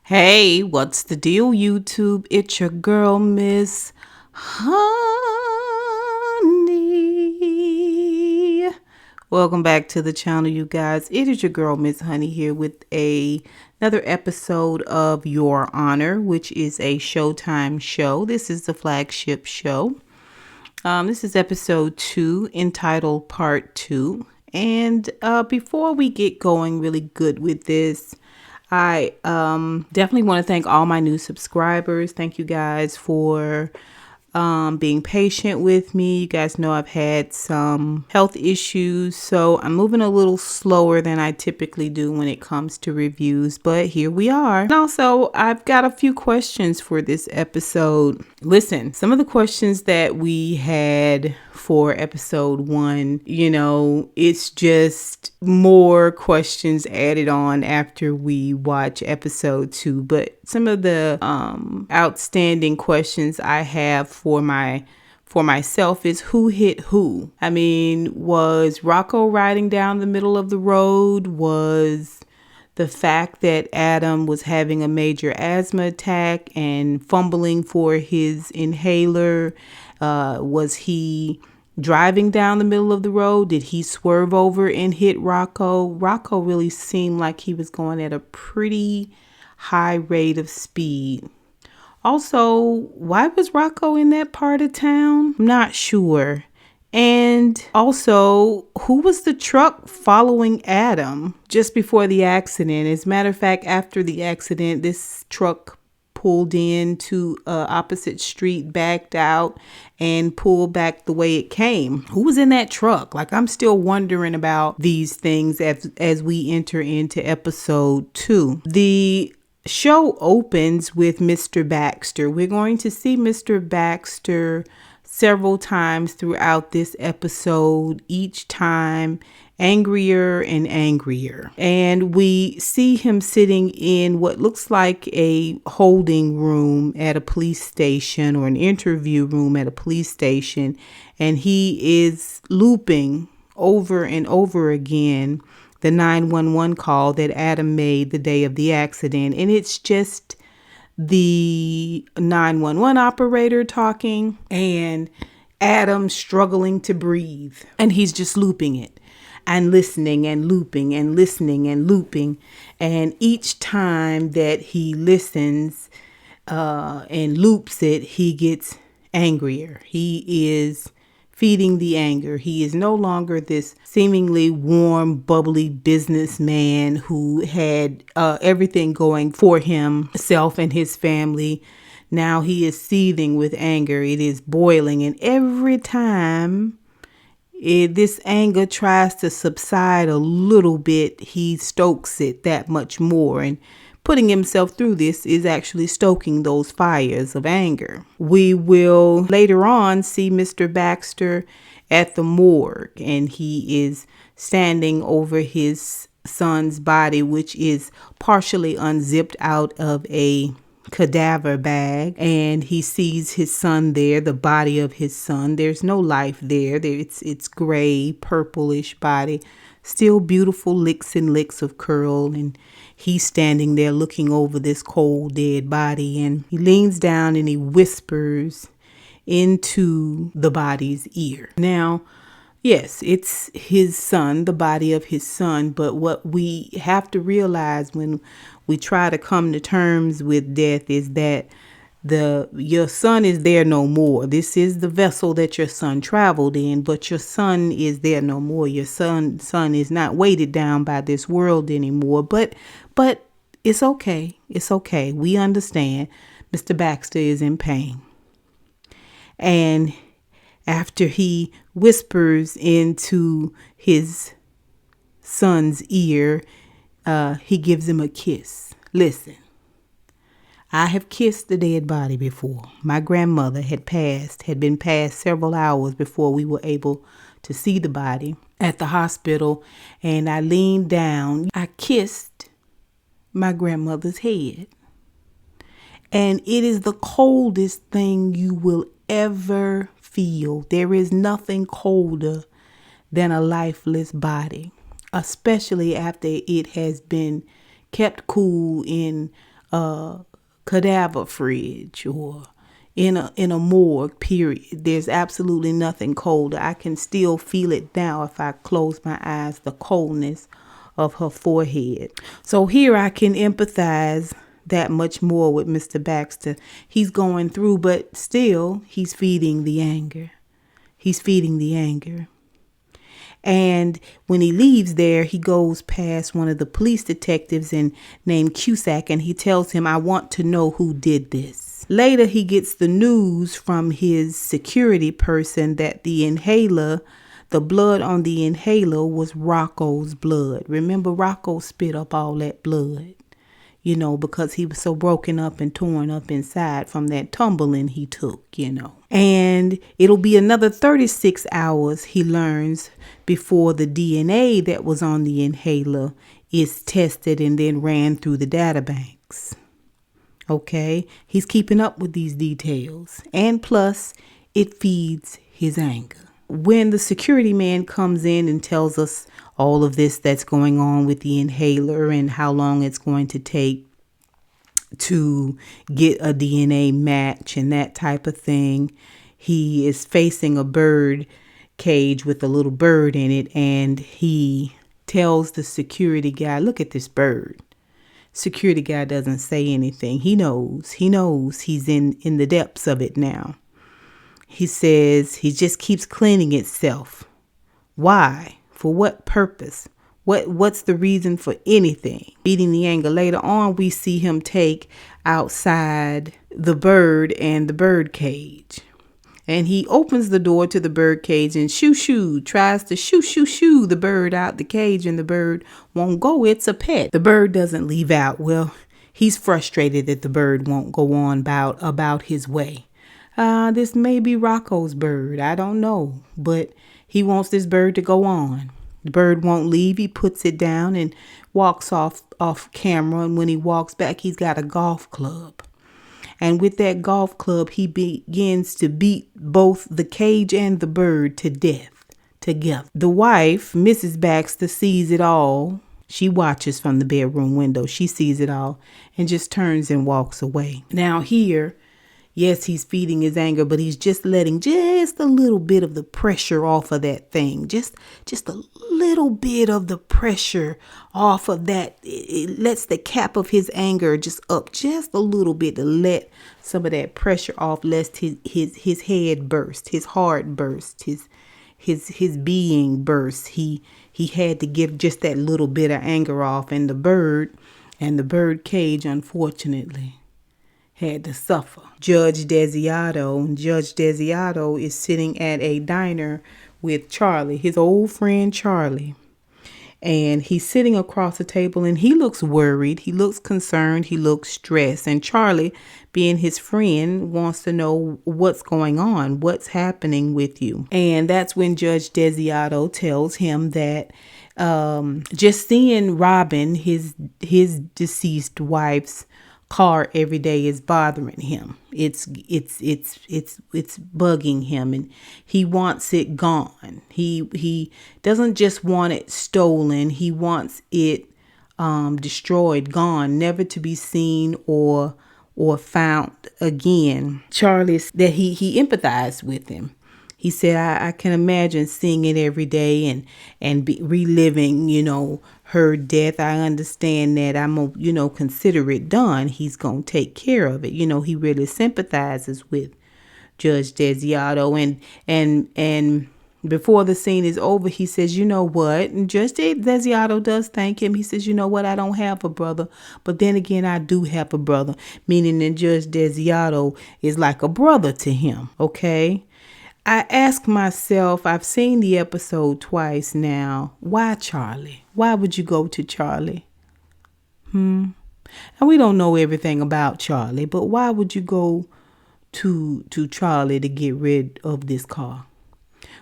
Hey, what's the deal, YouTube? It's your girl, Miss Honey. Welcome back to the channel, you guys. It is your girl, Miss Honey, here with another episode of Your Honor, which is a Showtime show. This is the flagship show. This is episode 2, entitled Part 2. And before we get going really good with this, I definitely want to thank all my new subscribers. Thank you guys for being patient with me. You guys know I've had some health issues, so I'm moving a little slower than I typically do when it comes to reviews, but here we are. And also, I've got a few questions for this episode. Listen, some of the questions that we had for episode 1, it's just more questions added on after we watch episode 2, but some of the outstanding questions I have for myself is who hit who. I mean, was Rocco riding down the middle of the road? Was the fact that Adam was having a major asthma attack and fumbling for his inhaler, was he driving down the middle of the road? Did he swerve over and hit Rocco? Rocco really seemed like he was going at a pretty high rate of speed. Also, why was Rocco in that part of town? I'm not sure. And also, who was the truck following Adam just before the accident? As a matter of fact, after the accident, this truck pulled into opposite street, backed out, and pulled back the way it came. Who was in that truck? Like, I'm still wondering about these things as we enter into episode 2. The show opens with Mr. Baxter. We're going to see Mr. Baxter several times throughout this episode, each time angrier and angrier. And we see him sitting in what looks like a holding room at a police station, or an interview room at a police station, and he is looping over and over again the 911 call that Adam made the day of the accident. And it's just the 911 operator talking and Adam struggling to breathe. And he's just looping it and listening and looping and listening and looping. And each time that he listens and loops it, he gets angrier. He is feeding the anger. He is no longer this seemingly warm, bubbly businessman who had everything going for himself and his family. Now he is seething with anger. It is boiling. And every time this anger tries to subside a little bit, he stokes it that much more. And putting himself through this is actually stoking those fires of anger. We will later on see Mr. Baxter at the morgue, and he is standing over his son's body, which is partially unzipped out of a cadaver bag, and he sees his son there, the body of his son. There's no life there. It's gray, purplish body, still beautiful licks and licks of curl, and he's standing there looking over this cold, dead body, and he leans down and he whispers into the body's ear. Now, yes, it's his son, the body of his son, but what we have to realize when we try to come to terms with death is that your son is there no more. This is the vessel that your son traveled in, but your son is there no more. Your son is not weighted down by this world anymore. But it's okay. It's okay. We understand. Mr. Baxter is in pain. And after he whispers into his son's ear, he gives him a kiss. Listen. I have kissed the dead body before. My grandmother had been passed several hours before we were able to see the body at the hospital. And I leaned down. I kissed my grandmother's head. And it is the coldest thing you will ever feel. There is nothing colder than a lifeless body, especially after it has been kept cool in cadaver fridge or in a morgue, period. There's absolutely nothing colder. I can still feel it now if I close my eyes, the coldness of her forehead. So here I can empathize that much more with Mr. Baxter. He's going through, but still he's feeding the anger. He's feeding the anger. And when he leaves there, he goes past one of the police detectives named Cusack, and he tells him, I want to know who did this. Later, he gets the news from his security person that the blood on the inhaler was Rocco's blood. Remember, Rocco spit up all that blood, because he was so broken up and torn up inside from that tumbling he took, And it'll be another 36 hours, he learns, before the DNA that was on the inhaler is tested and then ran through the databanks. Okay, he's keeping up with these details. And plus, it feeds his anger. When the security man comes in and tells us all of this that's going on with the inhaler and how long it's going to take to get a DNA match and that type of thing, he is facing a bird cage with a little bird in it, and he tells the security guy, look at this bird. Security guy doesn't say anything. He knows he's in the depths of it now. He says he just keeps cleaning itself. Why? For what purpose? What's the reason for anything? Beating the anger. Later on, we see him take outside the bird and the bird cage. And he opens the door to the bird cage and tries to shoo the bird out the cage, and the bird won't go. It's a pet. The bird doesn't leave out. Well, he's frustrated that the bird won't go on about his way. This may be Rocco's bird. I don't know. But he wants this bird to go on. The bird won't leave. He puts it down and walks off camera. And when he walks back, he's got a golf club. And with that golf club, he begins to beat both the cage and the bird to death together. The wife, Mrs. Baxter, sees it all. She watches from the bedroom window. She sees it all and just turns and walks away. Now here, yes, he's feeding his anger, but he's just letting just a little bit of the pressure off of that thing. Just a little bit of the pressure off of that. It lets the cap of his anger just up just a little bit to let some of that pressure off, lest his head burst, his heart burst, his being burst. He had to give just that little bit of anger off, and the bird cage, unfortunately, had to suffer. Judge Desiato is sitting at a diner with Charlie, his old friend Charlie. And he's sitting across the table, and he looks worried. He looks concerned. He looks stressed. And Charlie, being his friend, wants to know what's going on, what's happening with you. And that's when Judge Desiato tells him that just seeing Robin, his deceased wife's car every day is bothering him. It's bugging him, and he wants it gone. He doesn't just want it stolen. He wants it destroyed, gone, never to be seen or found again. Charlie, that he empathized with him. He said, I can imagine seeing it every day and reliving, her death. I understand that. I'm going to consider it done. He's going to take care of it. He really sympathizes with Judge Desiato. And before the scene is over, he says, you know what? And Judge Desiato does thank him. He says, you know what? I don't have a brother. But then again, I do have a brother. Meaning that Judge Desiato is like a brother to him. Okay? I ask myself, I've seen the episode twice now. Why Charlie? Why would you go to Charlie? And we don't know everything about Charlie, but why would you go to Charlie to get rid of this car?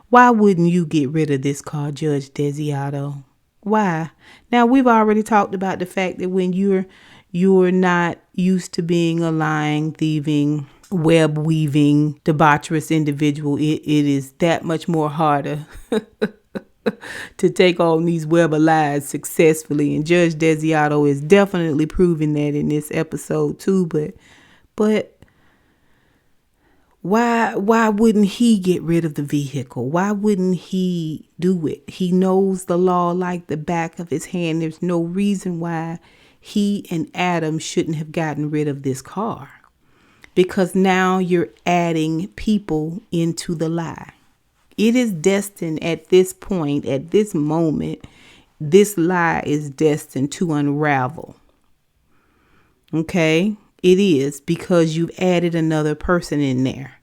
Why wouldn't you get rid of this car, Judge Desiato? Why? Now, we've already talked about the fact that when you're not used to being a lying, thieving, web weaving, debaucherous individual, it is that much more harder to take on these web of lies successfully. And Judge Desiato is definitely proving that in this episode too. But why wouldn't he get rid of the vehicle? Why wouldn't he do it? He knows the law like the back of his hand. There's no reason why he and Adam shouldn't have gotten rid of this car. Because now you're adding people into the lie. It is destined at this point, at this moment, this lie is destined to unravel. Okay? It is, because you've added another person in there.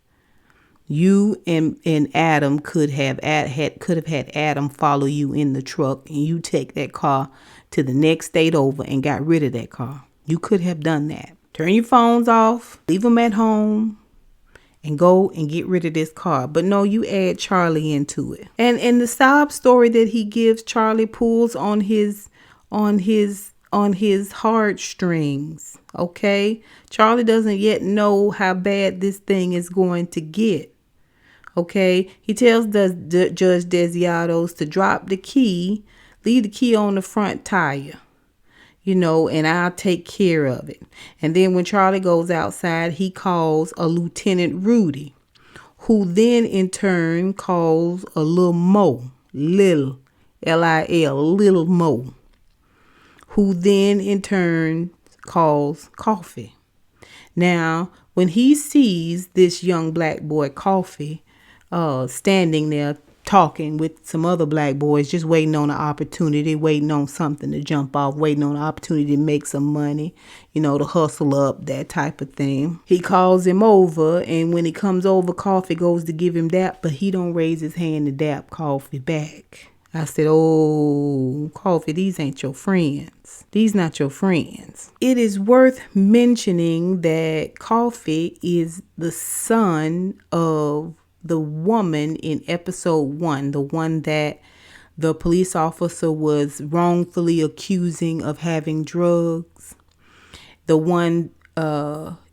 You and Adam could have had Adam follow you in the truck, and you take that car to the next state over and got rid of that car. You could have done that. Turn your phones off, leave them at home, and go and get rid of this car. But no, you add Charlie into it. And the sob story that he gives, Charlie pulls on his heartstrings. Okay? Charlie doesn't yet know how bad this thing is going to get. Okay? He tells Judge Desiato to drop the key, leave the key on the front tire. And I'll take care of it. And then when Charlie goes outside, he calls a Lieutenant Rudy, who then in turn calls a little Mo, Lil, L-I-L, Little Mo, who then in turn calls Kofi. Now, when he sees this young black boy, Kofi, standing there talking with some other black boys, just waiting on an opportunity, waiting on something to jump off, waiting on an opportunity to make some money, to hustle up, that type of thing. He calls him over, and when he comes over, Kofi goes to give him dap, but he don't raise his hand to dap Kofi back. I said, oh, Kofi, these ain't your friends. These not your friends. It is worth mentioning that Kofi is the son of the woman in episode 1, the one that the police officer was wrongfully accusing of having drugs. The one,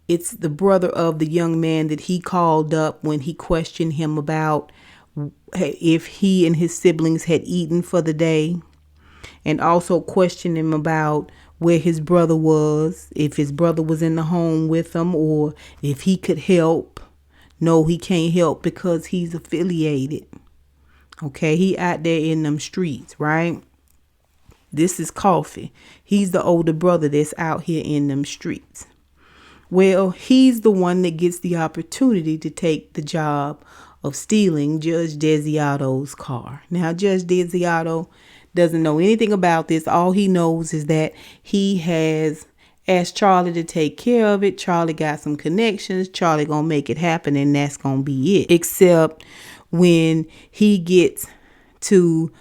it's the brother of the young man that he called up when he questioned him about if he and his siblings had eaten for the day, and also questioned him about where his brother was, if his brother was in the home with him, or if he could help. No, he can't help because he's affiliated. Okay, he out there in them streets, right? This is Kofi. He's the older brother that's out here in them streets. Well, he's the one that gets the opportunity to take the job of stealing Judge Desiato's car. Now, Judge Desiato doesn't know anything about this. All he knows is that he has asked Charlie to take care of it. Charlie got some connections. Charlie gonna make it happen, and that's gonna be it. Except when he gets to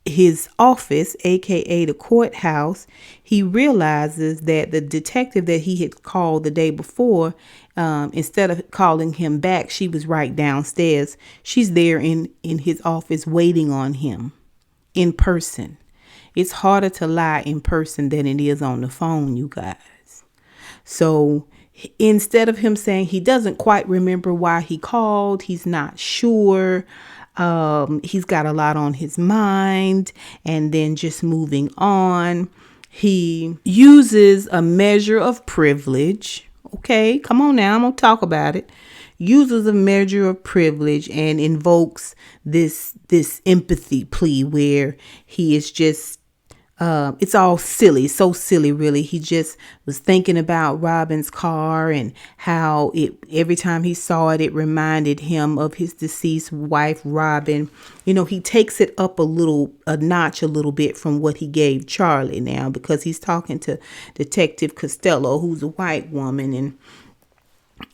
his office, aka the courthouse, he realizes that the detective that he had called the day before, instead of calling him back, she was right downstairs. She's there in his office waiting on him in person. It's harder to lie in person than it is on the phone, you guys. So instead of him saying he doesn't quite remember why he called, he's not sure, he's got a lot on his mind, and then just moving on, he uses a measure of privilege. Okay, come on now, I'm gonna talk about it. Uses a measure of privilege and invokes this empathy plea where he is just it's all silly, so silly, really. He just was thinking about Robin's car and how every time he saw it, it reminded him of his deceased wife, Robin. He takes it up a notch a little bit from what he gave Charlie now, because he's talking to Detective Costello, who's a white woman,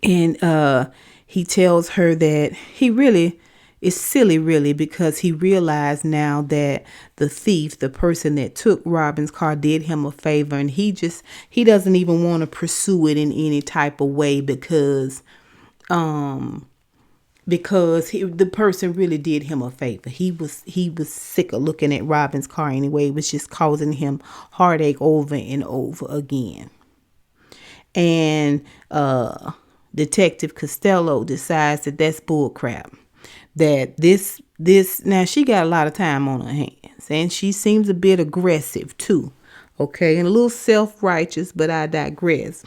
and he tells her that he really is silly, really, because he realized now that the thief, the person that took Robin's car, did him a favor, and he doesn't even want to pursue it in any type of way because the person really did him a favor. He was sick of looking at Robin's car anyway. It was just causing him heartache over and over again. And Detective Costello decides that that's bull crap. that this now she got a lot of time on her hands, and she seems a bit aggressive too. Okay, and a little self-righteous, but I digress.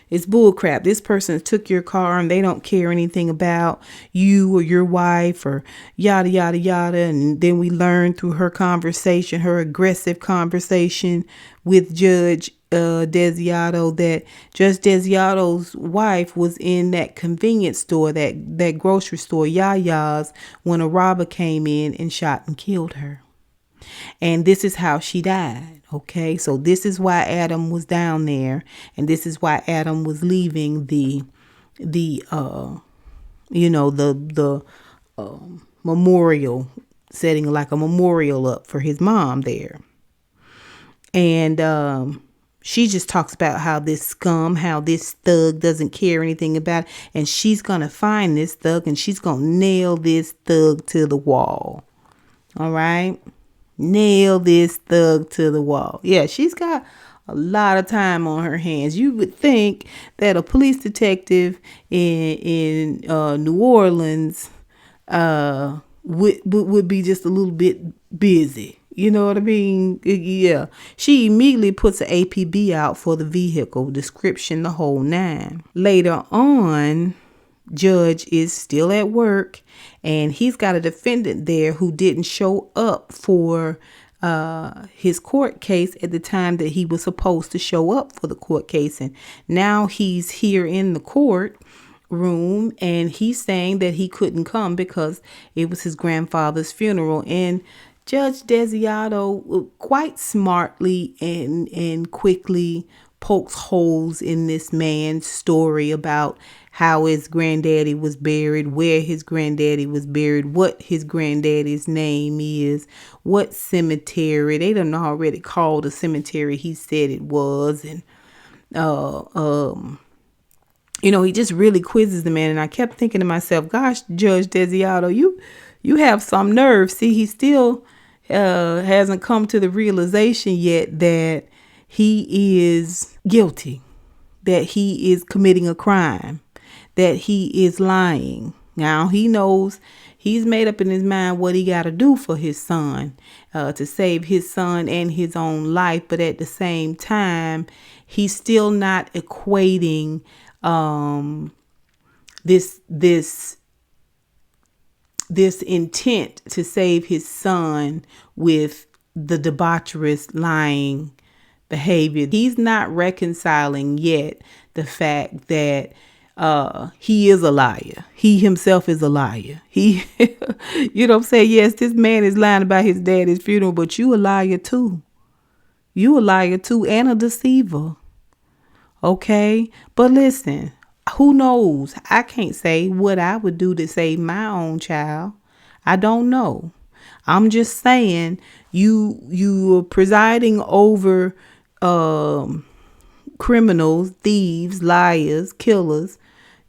It's bullcrap. This person took your car and they don't care anything about you or your wife or yada, yada, yada. And then we learned through her conversation, her aggressive conversation with Judge Desiato, that Judge Desiato's wife was in that convenience store, that grocery store, Yaya's, when a robber came in and shot and killed her. And this is how she died. Okay, so this is why Adam was down there, and this is why Adam was leaving the memorial, setting like a memorial up for his mom there. And she just talks about how this scum, how this thug doesn't care anything about it, and she's gonna find this thug and she's gonna nail this thug to the wall. All right. Nail this thug to the wall. Yeah, she's got a lot of time on her hands. You would think that a police detective in New Orleans would be just a little bit busy. You know what I mean? Yeah. She immediately puts an APB out for the vehicle, description, the whole nine. Later on, Judge is still at work, and he's got a defendant there who didn't show up for his court case at the time that he was supposed to show up for the court case. And now he's here in the court room, and he's saying that he couldn't come because it was his grandfather's funeral. And Judge Desiato quite smartly and quickly pokes holes in this man's story about how his granddaddy was buried, where his granddaddy was buried, what his granddaddy's name is, what cemetery. They done already called the cemetery he said it was. And he just really quizzes the man. And I kept thinking to myself, gosh, Judge Desiato, you have some nerve. See, he still hasn't come to the realization yet that he is guilty, that he is committing a crime, that he is lying. Now he knows, he's made up in his mind what he got to do for his son, to save his son and his own life. But at the same time, he's still not equating this intent to save his son with the debaucherous lying behavior. He's not reconciling yet the fact that he is a liar. He himself is a liar. He, you know what I'm saying? Yes, this man is lying about his daddy's funeral, but you a liar too. You a liar too, and a deceiver. Okay? But listen, who knows? I can't say what I would do to save my own child. I don't know. I'm just saying you are presiding over criminals, thieves, liars, killers.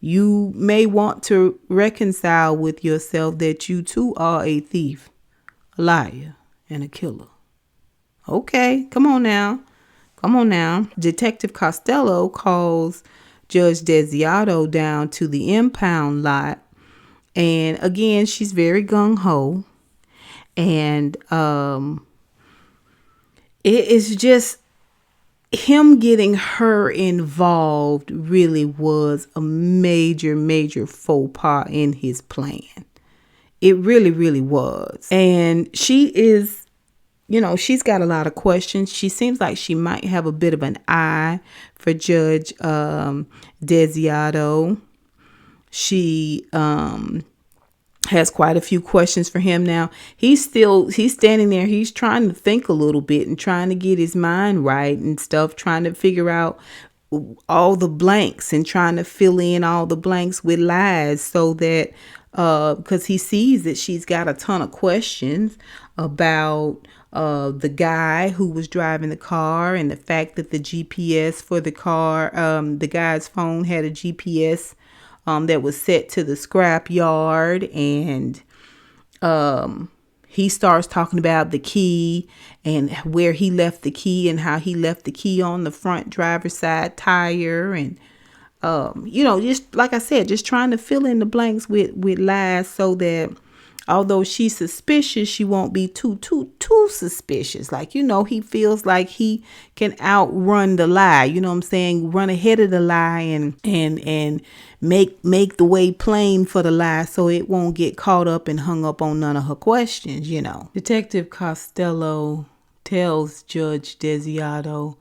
You may want to reconcile with yourself that you too are a thief, a liar, and a killer. Okay, come on now. Detective Costello calls Judge Desiato down to the impound lot. And again, she's very gung-ho. And it is just him getting her involved really was a major, major faux pas in his plan. It really, really was. And she is, she's got a lot of questions. She seems like she might have a bit of an eye for Judge Desiato. She has quite a few questions for him now. He's standing there. He's trying to think a little bit and trying to get his mind right and stuff, trying to figure out all the blanks and trying to fill in all the blanks with lies so that because he sees that she's got a ton of questions about the guy who was driving the car and the fact that the GPS for the car, the guy's phone had a GPS that was set to the scrap yard, and he starts talking about the key and where he left the key and how he left the key on the front driver's side tire, and just like I said, just trying to fill in the blanks with lies so that although she's suspicious, she won't be too suspicious. Like, he feels like he can outrun the lie, you know what I'm saying? Run ahead of the lie and make the way plain for the lie so it won't get caught up and hung up on none of her questions, Detective Costello tells Judge Desiato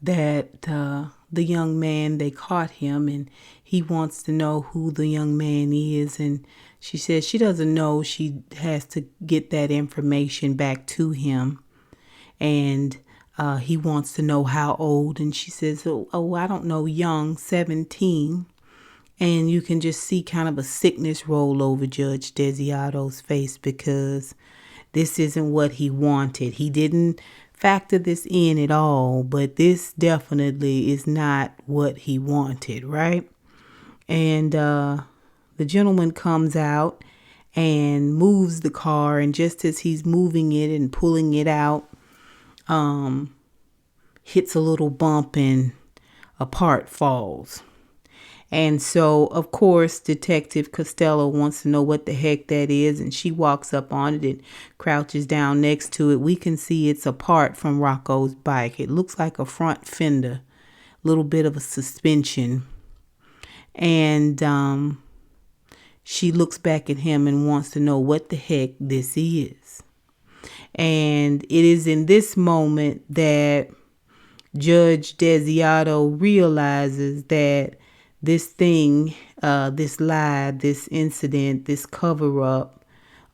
that the young man, they caught him and he wants to know who the young man is. And she says she doesn't know. She has to get that information back to him. And he wants to know how old. And she says, oh, I don't know, young, 17. And you can just see kind of a sickness roll over Judge Desiato's face because this isn't what he wanted. He didn't factor this in at all, but this definitely is not what he wanted, right? And the gentleman comes out and moves the car, and just as he's moving it and pulling it out, hits a little bump and a part falls. And so, of course, Detective Costello wants to know what the heck that is. And she walks up on it and crouches down next to it. We can see it's a part from Rocco's bike. It looks like a front fender, a little bit of a suspension. And she looks back at him and wants to know what the heck this is. And it is in this moment that Judge Desiato realizes that this thing, this lie, this incident, this cover up,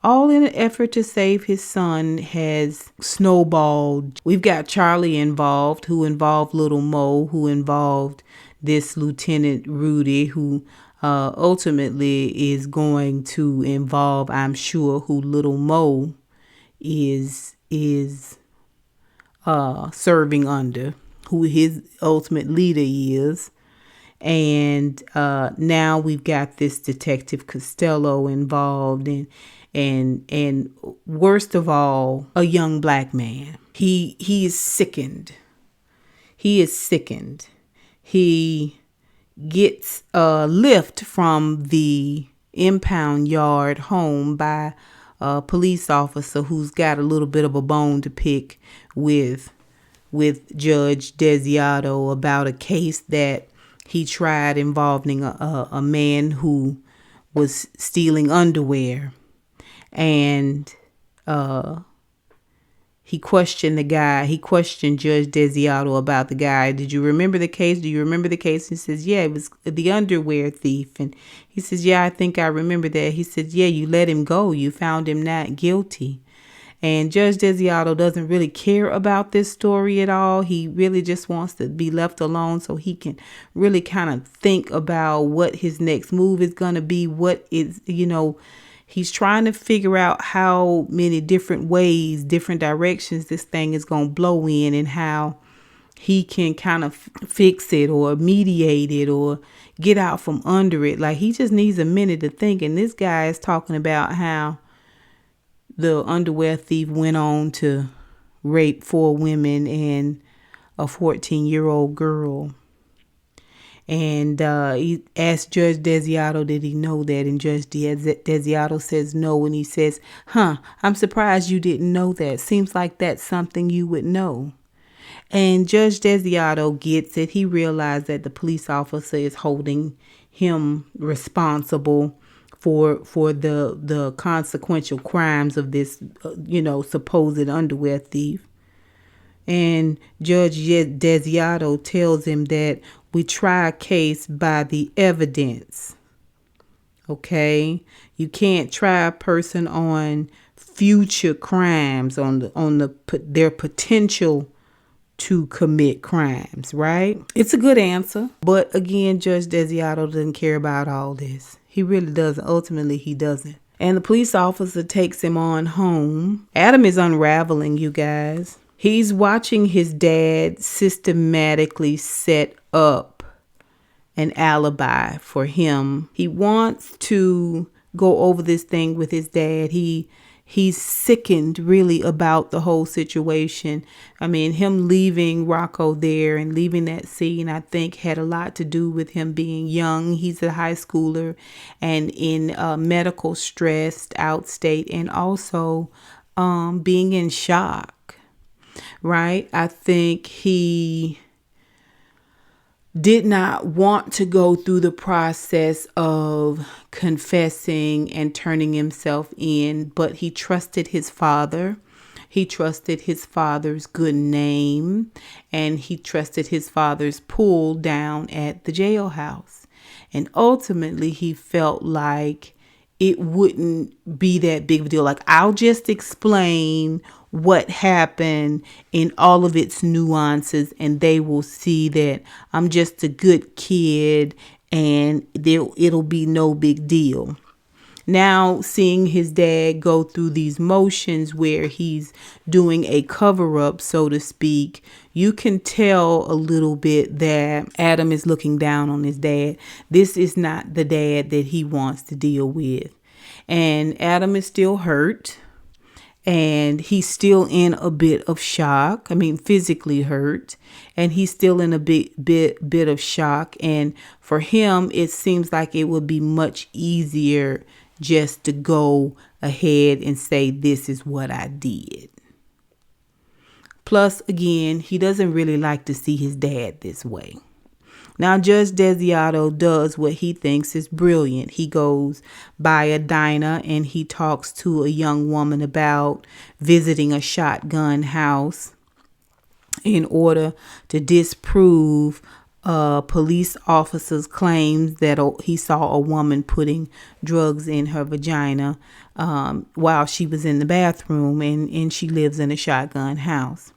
all in an effort to save his son, has snowballed. We've got Charlie involved, who involved Little Mo, who involved this Lieutenant Rudy, who ultimately is going to involve, I'm sure, who Little Mo is serving under, who his ultimate leader is. And now we've got this Detective Costello involved, and worst of all, a young black man. He is sickened. He is sickened. He gets a lift from the impound yard home by a police officer who's got a little bit of a bone to pick with Judge Desiato about a case that he tried involving a man who was stealing underwear. And he questioned the guy. He questioned Judge Desiato about the guy. Did you remember the case? Do you remember the case? He says, yeah, it was the underwear thief. And he says, yeah, I think I remember that. He said, yeah, you let him go. You found him not guilty. And Judge Desiato doesn't really care about this story at all. He really just wants to be left alone so he can really kind of think about what his next move is going to be. What is, he's trying to figure out how many different ways, different directions this thing is going to blow in, and how he can kind of fix it or mediate it or get out from under it. Like, he just needs a minute to think. And this guy is talking about how the underwear thief went on to rape 4 women and a 14-year-old girl. And he asked Judge Desiato, did he know that? And Judge Desiato says no. And he says, I'm surprised you didn't know that. Seems like that's something you would know. And Judge Desiato gets it. He realized that the police officer is holding him responsible for the consequential crimes of this, supposed underwear thief. And Judge Desiato tells him that we try a case by the evidence. Okay, you can't try a person on future crimes, on their potential to commit crimes, right? It's a good answer, but again, Judge Desiato doesn't care about all this. He really doesn't. Ultimately, he doesn't. And the police officer takes him on home. Adam is unraveling, you guys. He's watching his dad systematically set up an alibi for him. He wants to go over this thing with his dad. He he's sickened really about the whole situation. I mean, him leaving Rocco there and leaving that scene, I think had a lot to do with him being young. He's a high schooler and in medical stress, outstate, and also being in shock, right? I think he did not want to go through the process of confessing and turning himself in, but he trusted his father. He trusted his father's good name, and he trusted his father's pull down at the jailhouse. And ultimately, he felt like it wouldn't be that big of a deal. Like, I'll just explain what happened in all of its nuances, and they will see that I'm just a good kid and it'll be no big deal. Now, seeing his dad go through these motions where he's doing a cover up, so to speak, you can tell a little bit that Adam is looking down on his dad. This is not the dad that he wants to deal with. And Adam is still hurt. And he's still in a bit of shock. I mean, physically hurt. And he's still in a bit of shock. And for him, it seems like it would be much easier just to go ahead and say, this is what I did. Plus, again, he doesn't really like to see his dad this way. Now, Judge Desiato does what he thinks is brilliant. He goes by a diner and he talks to a young woman about visiting a shotgun house in order to disprove police officer's claims that he saw a woman putting drugs in her vagina while she was in the bathroom, and she lives in a shotgun house.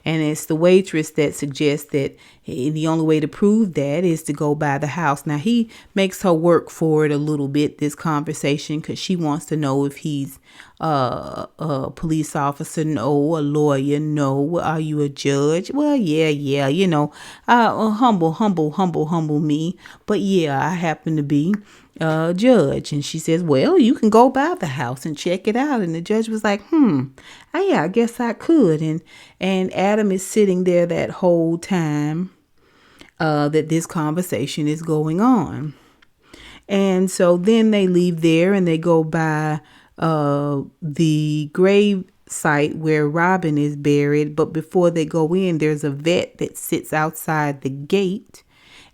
And it's the waitress that suggests that the only way to prove that is to go by the house. Now, he makes her work for it a little bit, this conversation, because she wants to know if he's a police officer. No. A lawyer. No. Are you a judge? Well, yeah, you know, humble me. But yeah, I happen to be a judge. And she says, well, you can go by the house and check it out. And the judge was like, yeah, I guess I could. And Adam is sitting there that whole time that this conversation is going on. And so then they leave there and they go by the grave site where Robin is buried. But before they go in, there's a vet that sits outside the gate,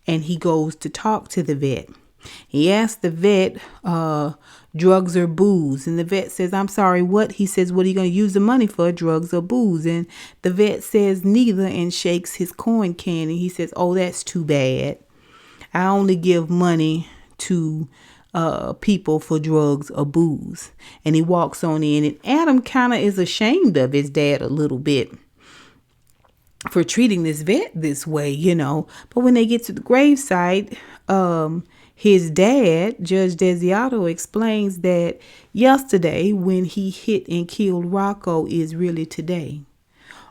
and he goes to talk to the vet. He asks the vet, drugs or booze? And the vet says, I'm sorry, what? He says, what are you going to use the money for, drugs or booze? And the vet says neither, and shakes his coin can. And he says, oh, that's too bad. I only give money to people for drugs or booze. And he walks on in, and Adam kind of is ashamed of his dad a little bit for treating this vet this way, you know. But when they get to the gravesite, his dad, Judge Desiato, explains that yesterday when he hit and killed Rocco is really today.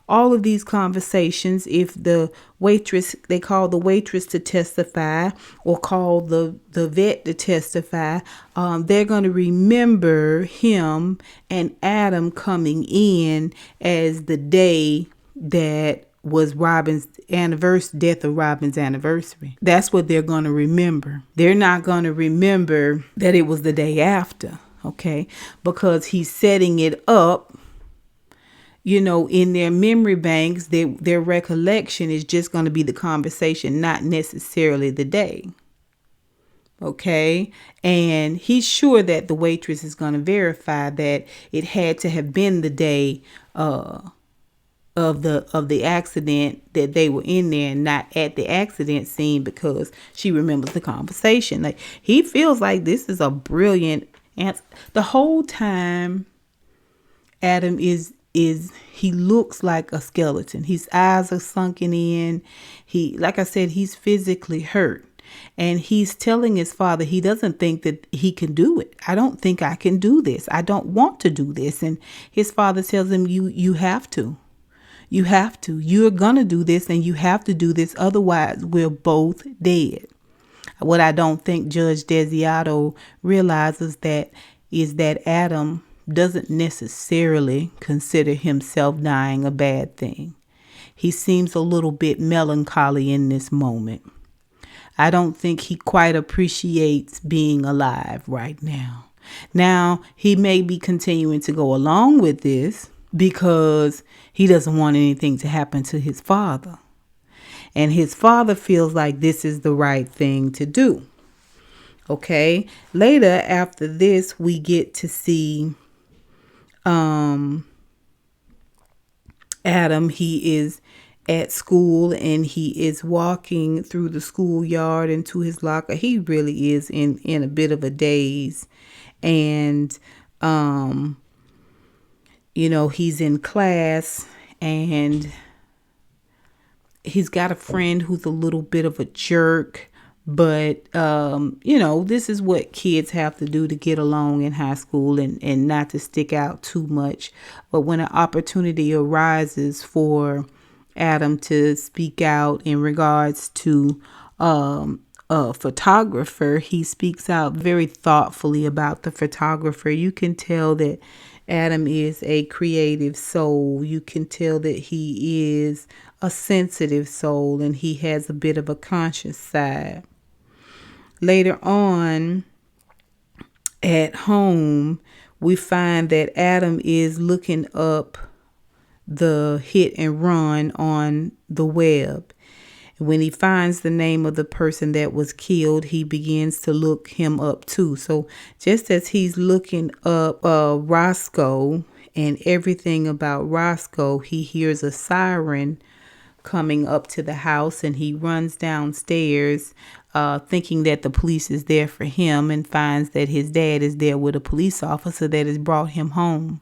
All of these conversations, if the waitress, they call the waitress to testify or call the vet to testify, they're going to remember him and Adam coming in as the day that was Robin's death of Robin's anniversary. That's what they're going to remember. They're not going to remember that it was the day after, okay? Because he's setting it up, you know, in their memory banks. Their recollection is just going to be the conversation, not necessarily the day. Okay. And he's sure that the waitress is going to verify that it had to have been the day, of the accident that they were in there and not at the accident scene, because she remembers the conversation. Like, he feels like this is a brilliant answer. The whole time Adam he looks like a skeleton. His eyes are sunken in. Like I said, he's physically hurt. And he's telling his father he doesn't think that he can do it. I don't think I can do this. I don't want to do this. And his father tells him, you have to. You have to. You're going to do this, and you have to do this. Otherwise, we're both dead. What I don't think Judge Desiato realizes is that Adam doesn't necessarily consider himself dying a bad thing. He seems a little bit melancholy in this moment. I don't think he quite appreciates being alive right now. Now, he may be continuing to go along with this because he doesn't want anything to happen to his father. And his father feels like this is the right thing to do. Okay. Later, after this, we get to see Adam. He is at school and he is walking through the schoolyard into his locker. He really is in a bit of a daze. And, he's in class and he's got a friend who's a little bit of a jerk. But, this is what kids have to do to get along in high school and not to stick out too much. But when an opportunity arises for Adam to speak out in regards to a photographer, he speaks out very thoughtfully about the photographer. You can tell that Adam is a creative soul. You can tell that he is a sensitive soul and he has a bit of a conscious side. Later on at home, we find that Adam is looking up the hit and run on the web. When he finds the name of the person that was killed, he begins to look him up too. So just as he's looking up Roscoe and everything about Roscoe, he hears a siren coming up to the house and he runs downstairs thinking that the police is there for him and finds that his dad is there with a police officer that has brought him home.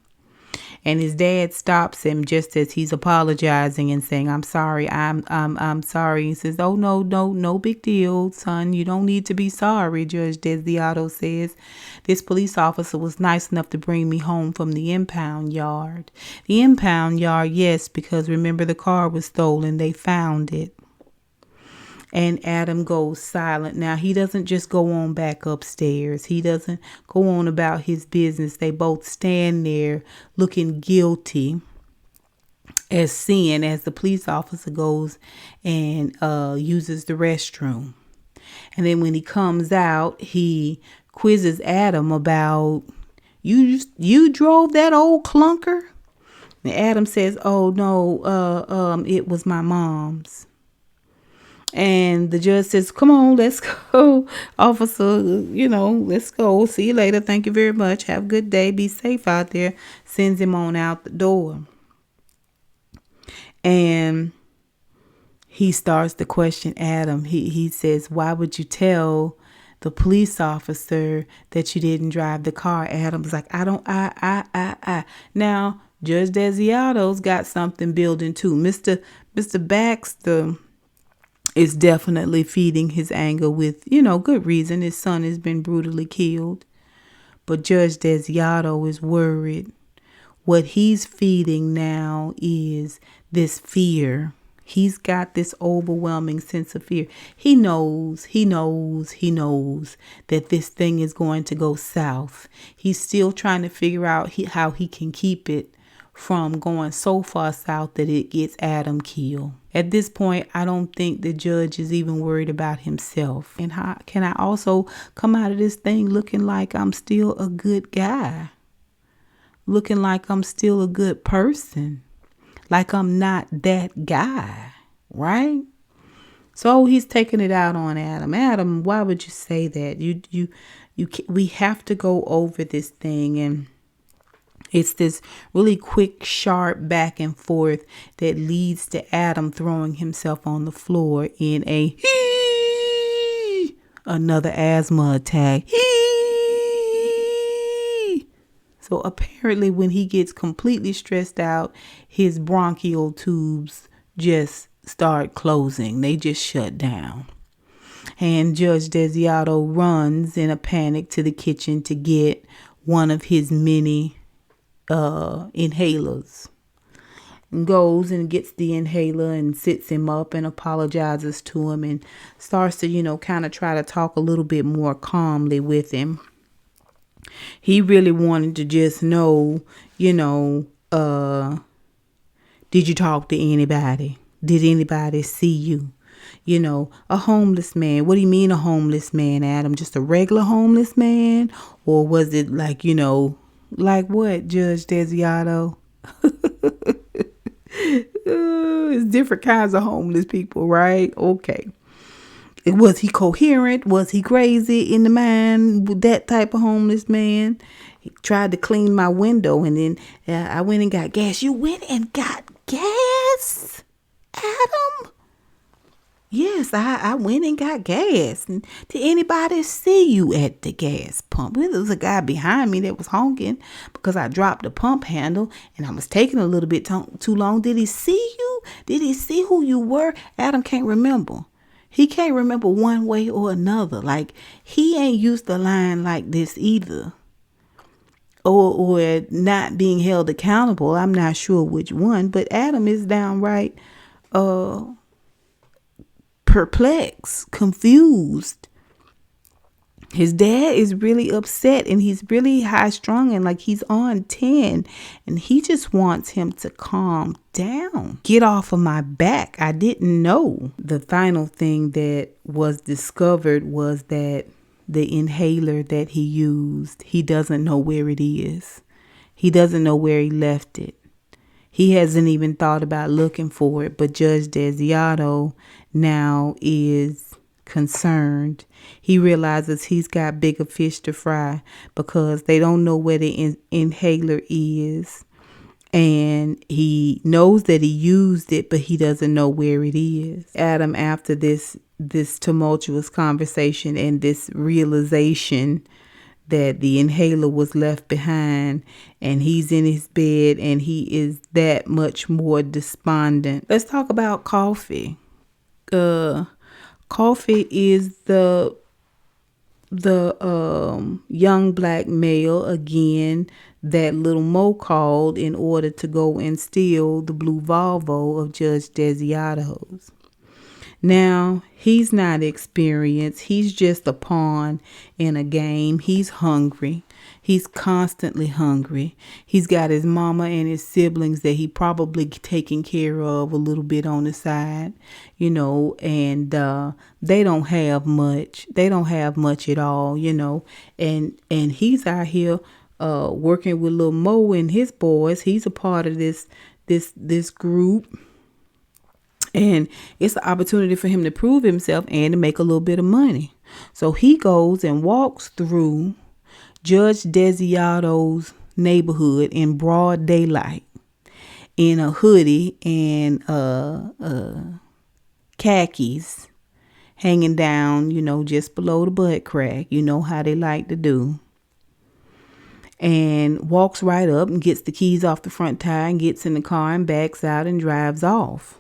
And his dad stops him just as he's apologizing and saying, I'm sorry, I'm sorry. He says, oh, no big deal, son. You don't need to be sorry, Judge Desiato says. This police officer was nice enough to bring me home from the impound yard. The impound yard, yes, because remember the car was stolen. They found it. And Adam goes silent. Now, he doesn't just go on back upstairs. He doesn't go on about his business. They both stand there looking guilty as sin as the police officer goes and uses the restroom. And then when he comes out, he quizzes Adam about, you drove that old clunker? And Adam says, oh, no, it was my mom's. And the judge says, come on, let's go, officer, let's go. See you later. Thank you very much. Have a good day. Be safe out there. Sends him on out the door. And he starts to question Adam. He says, why would you tell the police officer that you didn't drive the car? Adam's like, I. Now, Judge Desiato's got something building too. Mr. Baxter is definitely feeding his anger with, good reason. His son has been brutally killed. But Judge Desiato is worried. What he's feeding now is this fear. He's got this overwhelming sense of fear. He knows that this thing is going to go south. He's still trying to figure out how he can keep it from going so far south that it gets Adam killed. At this point, I don't think the judge is even worried about himself. And how can I also come out of this thing looking like I'm still a good guy? Looking like I'm still a good person? Like I'm not that guy, right? So he's taking it out on Adam. Adam, why would you say that? We have to go over this thing, and it's this really quick, sharp back and forth that leads to Adam throwing himself on the floor in another asthma attack. So apparently when he gets completely stressed out, his bronchial tubes just start closing. They just shut down. And Judge Desiato runs in a panic to the kitchen to get one of his many inhalers, and goes and gets the inhaler and sits him up and apologizes to him and starts to kind of try to talk a little bit more calmly with him. He really wanted to just know, you know, did you talk to anybody? Did anybody see you? You know, a homeless man. What do you mean a homeless man, Adam? Just a regular homeless man? Or was it like, like what, Judge Desiato? It's different kinds of homeless people, right? Okay. Was he coherent? Was he crazy in the mind with that type of homeless man? He tried to clean my window and then I went and got gas. You went and got gas, Adam? Yes, I went and got gas. And did anybody see you at the gas pump? There was a guy behind me that was honking because I dropped the pump handle and I was taking a little bit too long. Did he see you? Did he see who you were? Adam can't remember. He can't remember one way or another. Like, he ain't used to lying like this either. Or not being held accountable. I'm not sure which one. But Adam is downright perplexed, confused. His dad is really upset and he's really high strung and like he's on 10 and he just wants him to calm down. Get off of my back. I didn't know. The final thing that was discovered was that the inhaler that he used, he doesn't know where it is. He doesn't know where he left it. He hasn't even thought about looking for it, but Judge Desiato now is concerned. He realizes he's got bigger fish to fry because they don't know where the inhaler is. And he knows that he used it, but he doesn't know where it is. Adam, after this tumultuous conversation and this realization that the inhaler was left behind and he's in his bed and he is that much more despondent. Let's talk about Kofi. Kofi is the young black male again that Little Mo called in order to go and steal the blue Volvo of Judge Desiato's. Now, he's not experienced. He's just a pawn in a game. He's hungry. He's constantly hungry. He's got his mama and his siblings that he probably taking care of a little bit on the side, and they don't have much. They don't have much at all, and he's out here working with Lil Mo and his boys. He's a part of this group. And it's an opportunity for him to prove himself and to make a little bit of money. So he goes and walks through Judge Desiato's neighborhood in broad daylight in a hoodie and khakis hanging down, just below the butt crack. You know how they like to do. And walks right up and gets the keys off the front tire and gets in the car and backs out and drives off.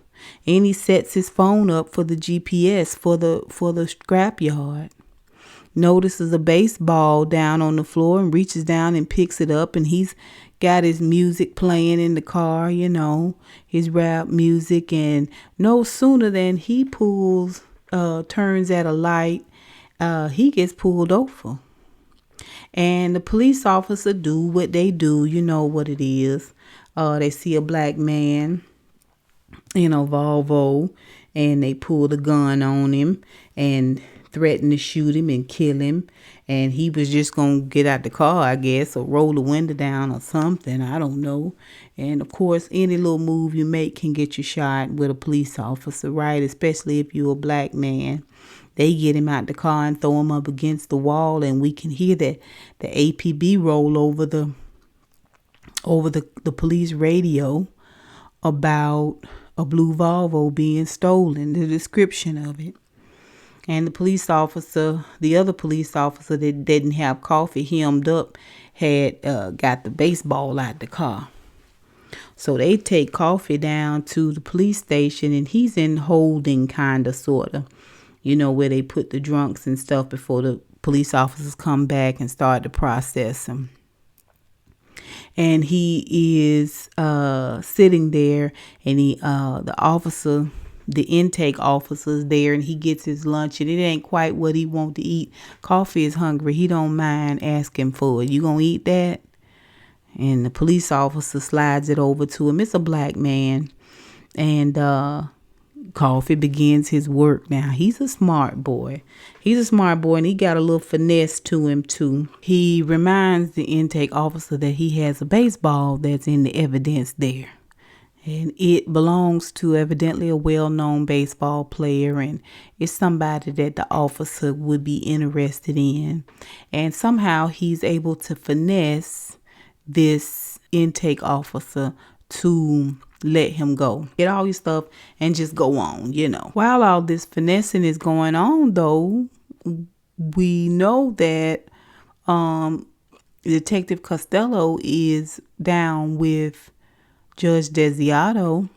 And he sets his phone up for the GPS for the scrapyard. Notices a baseball down on the floor and reaches down and picks it up. And he's got his music playing in the car, his rap music. And no sooner than he turns at a light, he gets pulled over. And the police officer do what they do. You know what it is. They see a black man in a Volvo and they pulled a gun on him and threatened to shoot him and kill him. And he was just going to get out the car, I guess, or roll the window down or something. I don't know. And of course, any little move you make can get you shot with a police officer, right? Especially if you're a black man. They get him out the car and throw him up against the wall. And we can hear that the APB roll over the police radio about a blue Volvo being stolen, the description of it. And the other police officer that didn't have Kofi hemmed up had got the baseball out the car. So they take Kofi down to the police station and he's in holding kind of, sort of, where they put the drunks and stuff before the police officers come back and start to process him. And he is sitting there and the officer the intake officer's there and he gets his lunch and it ain't quite what he want to eat. Kofi is hungry. He don't mind asking for it. You gonna eat that? And the police officer slides it over to him. It's a black man. And Kofi begins his work. Now, he's a smart boy. And he got a little finesse to him, too. He reminds the intake officer that he has a baseball that's in the evidence there. And it belongs to evidently a well-known baseball player. And it's somebody that the officer would be interested in. And somehow he's able to finesse this intake officer to let him go. Get all your stuff and just go on, While all this finessing is going on, though, we know that Detective Costello is down with Judge Desiato,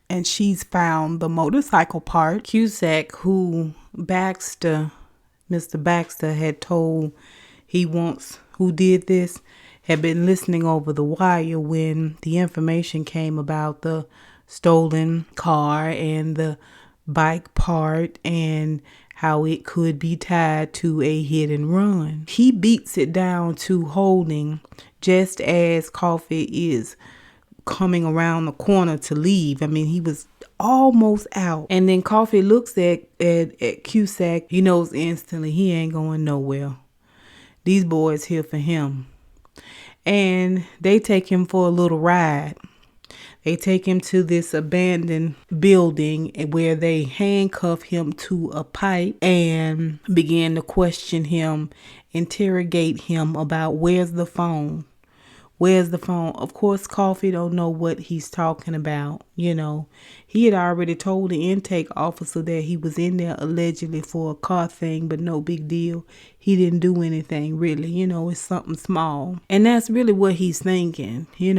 and she's found the motorcycle part. Cusack, who Mr. Baxter had told who did this, had been listening over the wire when the information came about the stolen car and the bike part and how it could be tied to a hit and run. He beats it down to holding just as Kofi is coming around the corner to leave. I mean, he was almost out. And then Kofi looks at Cusack. He knows instantly he ain't going nowhere. These boys here for him. And they take him for a little ride. They take him to this abandoned building where they handcuff him to a pipe and begin to question him, interrogate him about where's the phone. Of course, Kofi don't know what he's talking about. He had already told the intake officer that he was in there allegedly for a car thing, but no big deal. He didn't do anything really. It's something small. And that's really what he's thinking, He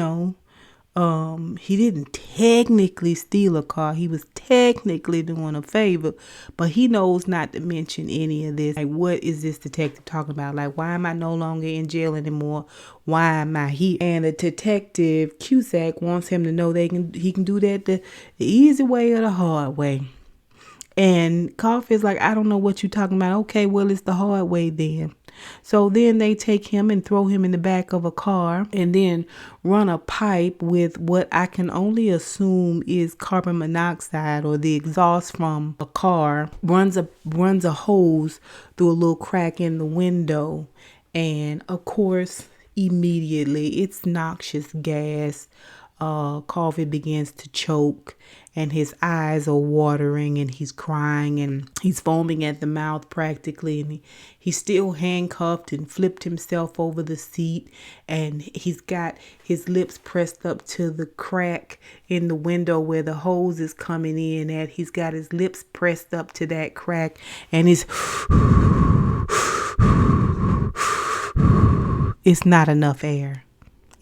didn't technically steal a car. He was technically doing a favor, but he knows not to mention any of this. Like, what is this detective talking about? Like, why am I no longer in jail anymore? Why am I here? And the detective, Cusack, wants him to know he can do that the easy way or the hard way. And Kofi is like, I don't know what you're talking about. Okay, well, it's the hard way then. So then they take him and throw him in the back of a car and then run a pipe with what I can only assume is carbon monoxide or the exhaust from a car, runs a hose through a little crack in the window. And of course, immediately it's noxious gas. Kofi begins to choke and his eyes are watering and he's crying and he's foaming at the mouth practically, and he's still handcuffed and flipped himself over the seat, and he's got his lips pressed up to the crack in the window where the hose is coming in at. He's got his lips pressed up to that crack and it's not enough air.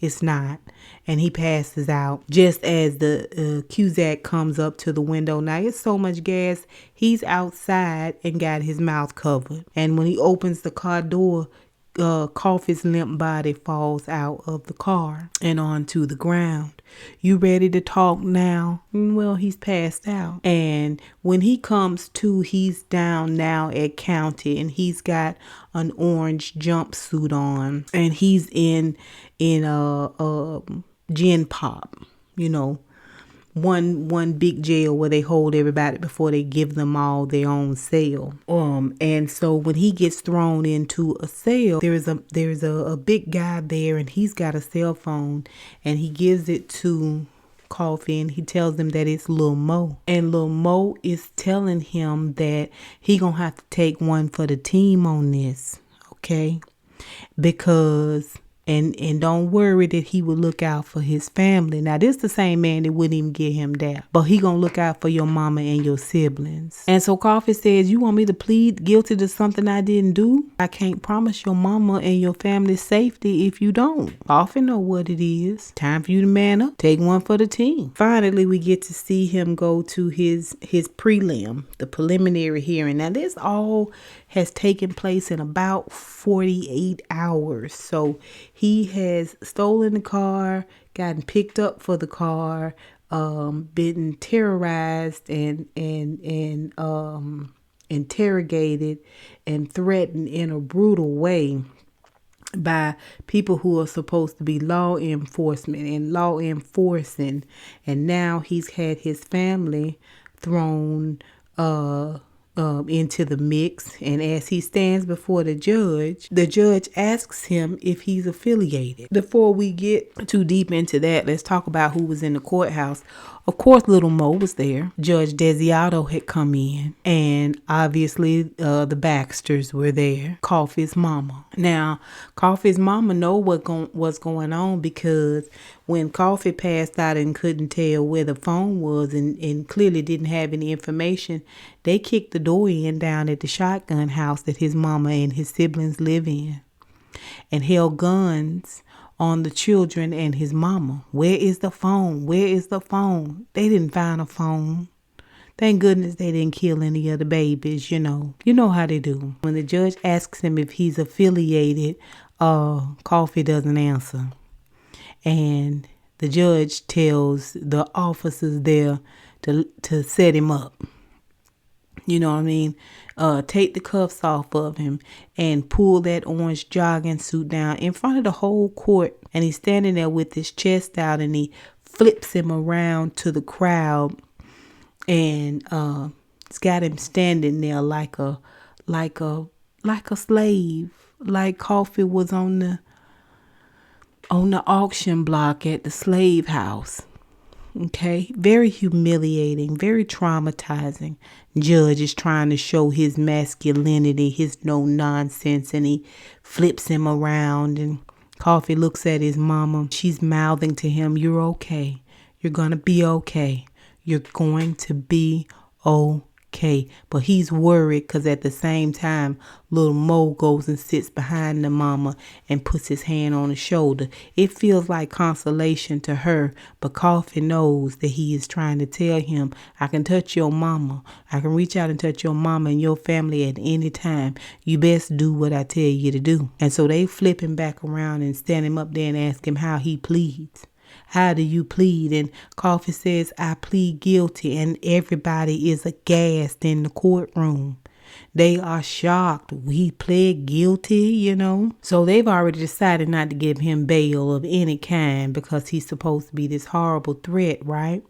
It's not. And he passes out just as the Cusack comes up to the window. Now, it's so much gas. He's outside and got his mouth covered. And when he opens the car door, Kofi's limp body falls out of the car and onto the ground. You ready to talk now? Well, he's passed out. And when he comes to, he's down now at county and he's got an orange jumpsuit on and he's in a gin pop, one big jail where they hold everybody before they give them all their own cell. And so when he gets thrown into a cell, there's a big guy there and he's got a cell phone and he gives it to Kofi and he tells him that it's Lil Mo. And Lil Mo is telling him that he gonna have to take one for the team on this, okay? Because And don't worry that he will look out for his family. Now, this the same man that wouldn't even get him there. But he gonna look out for your mama and your siblings. And so Kofi says, you want me to plead guilty to something I didn't do? I can't promise your mama and your family's safety if you don't. Kofi know what it is. Time for you to man up. Take one for the team. Finally, we get to see him go to his prelim, the preliminary hearing. Now, this all has taken place in about 48 hours. So he has stolen the car, gotten picked up for the car, been terrorized and interrogated and threatened in a brutal way by people who are supposed to be law enforcement and law enforcing, and now he's had his family thrown into the mix. And as he stands before the judge asks him if he's affiliated. Before we get too deep into that, let's talk about who was in the courthouse. Of course, little Mo was there. Judge Desiato had come in, and obviously the Baxters were there. Kofi's mama. Now, Kofi's mama know what's going on, because when Kofi passed out and couldn't tell where the phone was and clearly didn't have any information, they kicked the door in down at the shotgun house that his mama and his siblings live in, and held guns on the children and his mama. Where is the phone? Where is the phone? They didn't find a phone. Thank goodness they didn't kill any of the babies, you know. You know how they do. When the judge asks him if he's affiliated, Kofi doesn't answer. And the judge tells the officers there to set him up. You know what I mean? Take the cuffs off of him and pull that orange jogging suit down in front of the whole court. And he's standing there with his chest out, and he flips him around to the crowd, and it's got him standing there like a slave, like Kofi was on the auction block at the slave house. Okay, very humiliating, very traumatizing. Judge is trying to show his masculinity, his no nonsense, and he flips him around, and Kofi looks at his mama. She's mouthing to him, "You're okay. You're gonna be okay. You're going to be okay." But he's worried because at the same time, little Mo goes and sits behind the mama and puts his hand on her shoulder. It feels like consolation to her, but Kofi knows that he is trying to tell him, I can touch your mama. I can reach out and touch your mama and your family at any time. You best do what I tell you to do. And so they flip him back around and stand him up there and ask him how he pleads. How do you plead? And Kofi says, I plead guilty. And everybody is aghast in the courtroom. They are shocked. We pled guilty, you know. So they've already decided not to give him bail of any kind because he's supposed to be this horrible threat, right?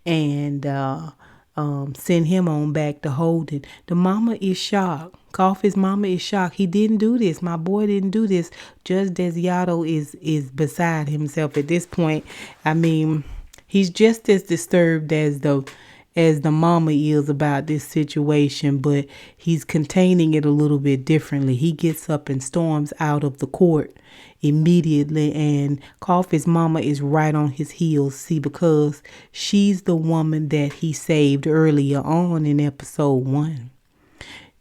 And send him on back to Holden. The mama is shocked. Kofi's mama is shocked. He didn't do this. My boy didn't do this. Judge Desiato is beside himself at this point. I mean, he's just as disturbed as the mama is about this situation, but he's containing it a little bit differently. He gets up and storms out of the court immediately, and Kofi's mama is right on his heels. See, because she's the woman that he saved earlier on in episode 1.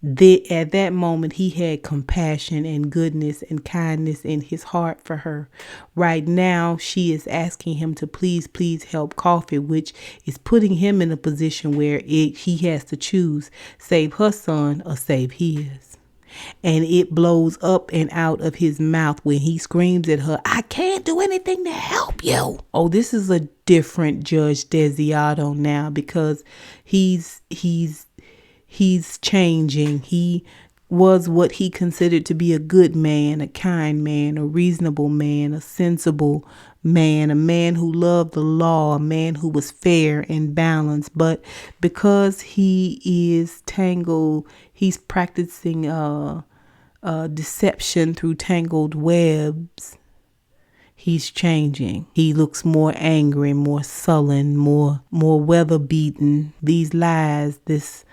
At that moment, he had compassion and goodness and kindness in his heart for her. Right now, she is asking him to please help Kofi, which is putting him in a position where he has to choose, save her son or save his. And it blows up and out of his mouth when he screams at her, I can't do anything to help you. Oh, this is a different Judge Desiato now, because he's changing. He was what he considered to be a good man, a kind man, a reasonable man, a sensible man, a man who loved the law, a man who was fair and balanced. But because he is tangled, he's practicing deception through tangled webs. He's changing. He looks more angry, more sullen, more weather beaten. These lies, this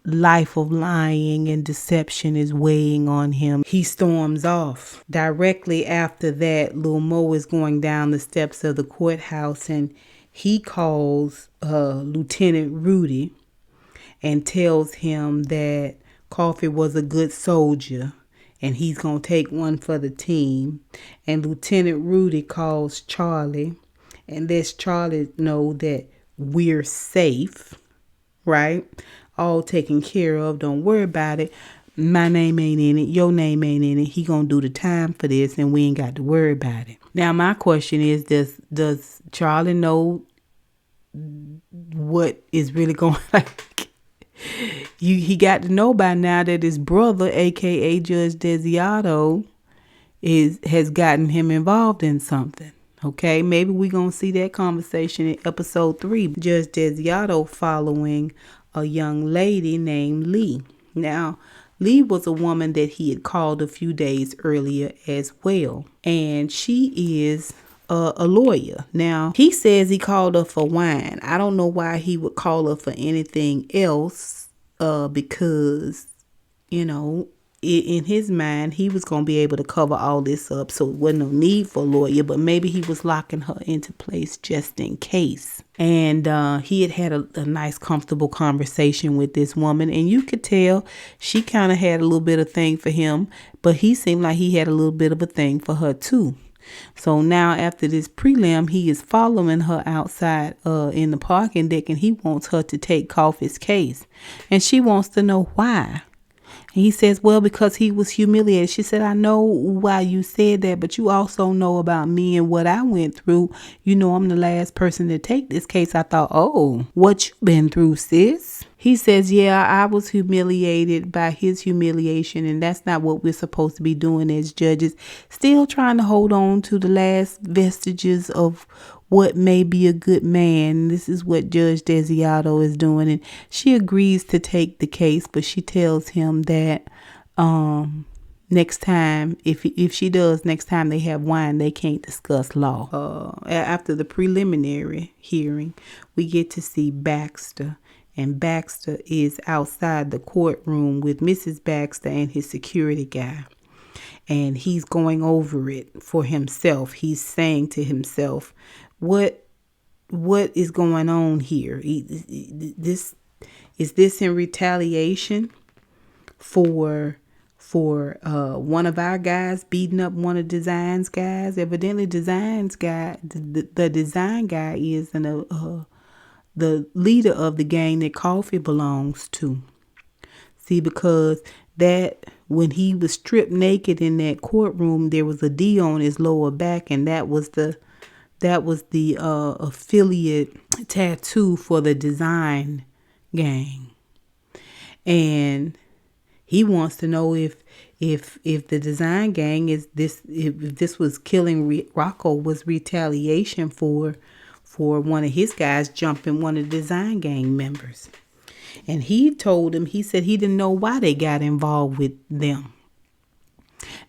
life of lying and deception is weighing on him. He storms off. Directly after that, Lil Mo is going down the steps of the courthouse, and he calls Lieutenant Rudy and tells him that Kofi was a good soldier and he's going to take one for the team. And Lieutenant Rudy calls Charlie and lets Charlie know that we're safe, right? All taken care of. Don't worry about it. My name ain't in it. Your name ain't in it. He gonna do the time for this, and we ain't got to worry about it. Now, my question is, does Charlie know what is really going on. He got to know by now that his brother, aka Judge Desiato, has gotten him involved in something. Okay, maybe we're going to see that conversation in episode 3. Judge Desiato following a young lady named Lee. Now, Lee was a woman that he had called a few days earlier as well. And she is a lawyer. Now, he says he called her for wine. I don't know why he would call her for anything else, because, you know, in his mind, he was going to be able to cover all this up. So it wasn't no need for a lawyer, but maybe he was locking her into place just in case. And he had a nice, comfortable conversation with this woman. And you could tell she kind of had a little bit of thing for him, but he seemed like he had a little bit of a thing for her too. So now after this prelim, he is following her outside in the parking deck, and he wants her to take Kofi's case. And she wants to know why. He says, well, because he was humiliated. She said, I know why you said that, but you also know about me and what I went through. You know, I'm the last person to take this case. I thought, oh, what you been through, sis? He says, yeah, I was humiliated by his humiliation, and that's not what we're supposed to be doing as judges. Still trying to hold on to the last vestiges of what may be a good man. This is what Judge Desiato is doing, and she agrees to take the case, but she tells him that next time, if she does, next time they have wine, they can't discuss law. After the preliminary hearing, we get to see Baxter. And Baxter is outside the courtroom with Mrs. Baxter and his security guy. And he's going over it for himself. He's saying to himself, what is going on here? Is this in retaliation for one of our guys beating up one of Design's guys? Evidently, Design's guy, the Design guy is the leader of the gang that Kofi belongs to. See, because that when he was stripped naked in that courtroom, there was a D on his lower back, and that was the affiliate tattoo for the Design gang. And he wants to know if the Design gang if this was killing Rocco was retaliation for one of his guys jumping one of the Design gang members. And he told him, he said he didn't know why they got involved with them.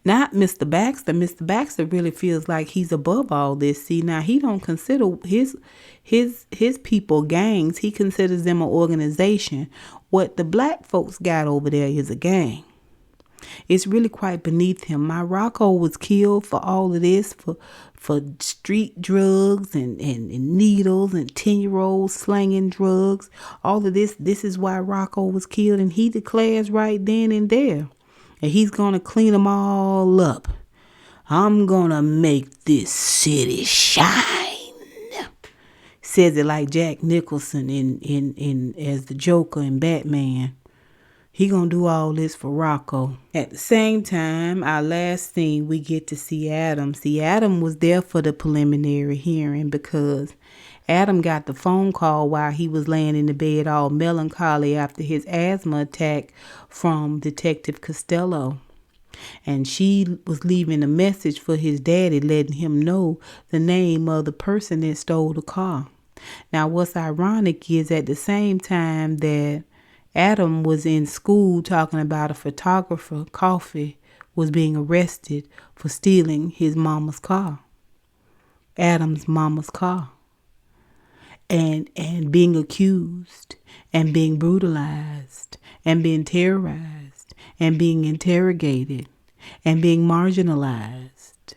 Not Mr. Baxter. Mr. Baxter really feels like he's above all this. See, now he don't consider his people gangs. He considers them an organization. What the black folks got over there is a gang. It's really quite beneath him. My Rocco was killed for all of this, for street drugs and needles and 10-year-olds slanging drugs. All of this. This is why Rocco was killed. And he declares right then and there. And he's going to clean them all up. I'm going to make this city shine. Says it like Jack Nicholson in as the Joker in Batman. He gonna do all this for Rocco. At the same time, our last scene, we get to see Adam. See, Adam was there for the preliminary hearing because Adam got the phone call while he was laying in the bed all melancholy after his asthma attack from Detective Costello. And she was leaving a message for his daddy, letting him know the name of the person that stole the car. Now, what's ironic is at the same time that Adam was in school talking about a photographer, Kofi, was being arrested for stealing his mama's car. Adam's mama's car. And being accused and being brutalized and being terrorized and being interrogated and being marginalized.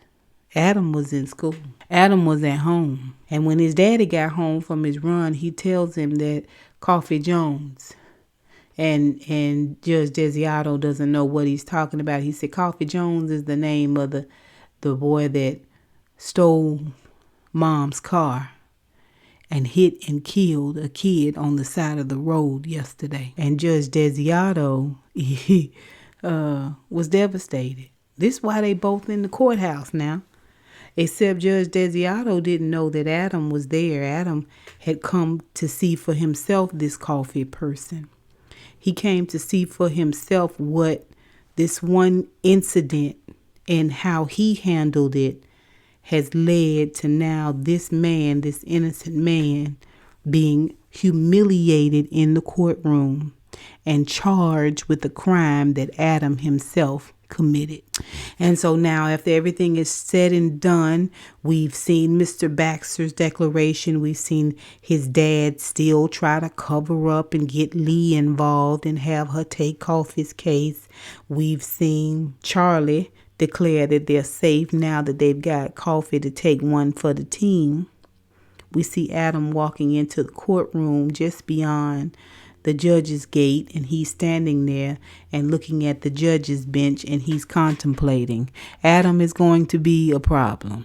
Adam was in school. Adam was at home. And when his daddy got home from his run, he tells him that Kofi Jones, and Judge Desiato doesn't know what he's talking about. He said Kofi Jones is the name of the boy that stole mom's car and hit and killed a kid on the side of the road yesterday. And Judge Desiato was devastated. This is why they both in the courthouse now. Except Judge Desiato didn't know that Adam was there. Adam had come to see for himself this Kofi person. He came to see for himself what this one incident and how he handled it has led to now this man, this innocent man, being humiliated in the courtroom and charged with the crime that Adam himself committed. And so now, after everything is said and done, we've seen Mr. Baxter's declaration. We've seen his dad still try to cover up and get Lee involved and have her take Kofi's case. We've seen Charlie declare that they're safe now that they've got Kofi to take one for the team. We see Adam walking into the courtroom just beyond the judge's gate, and he's standing there and looking at the judge's bench, and he's contemplating. Adam is going to be a problem.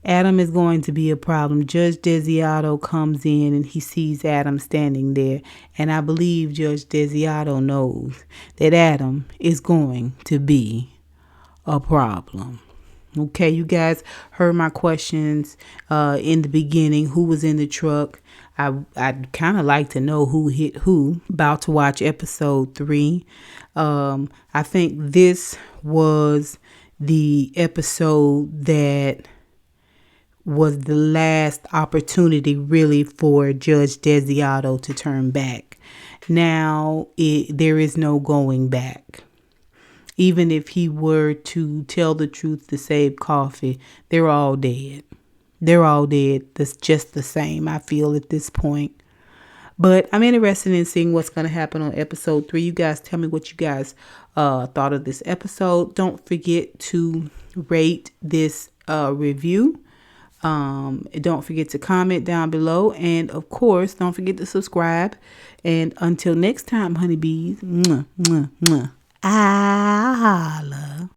Adam is going to be a problem. Judge Desiato comes in and he sees Adam standing there, and I believe Judge Desiato knows that Adam is going to be a problem. Okay, you guys heard my questions in the beginning. Who was in the truck? I'd kind of like to know who hit who. About to watch episode 3. I think this was the episode that was the last opportunity really for Judge Desiato to turn back. Now there is no going back. Even if he were to tell the truth to save Kofi, they're all dead. They're all dead. That's just the same, I feel, at this point. But I'm interested in seeing what's going to happen on episode 3. You guys tell me what you guys thought of this episode. Don't forget to rate this review. Don't forget to comment down below. And, of course, don't forget to subscribe. And until next time, honeybees, mwah, mwah, mwah. I holla.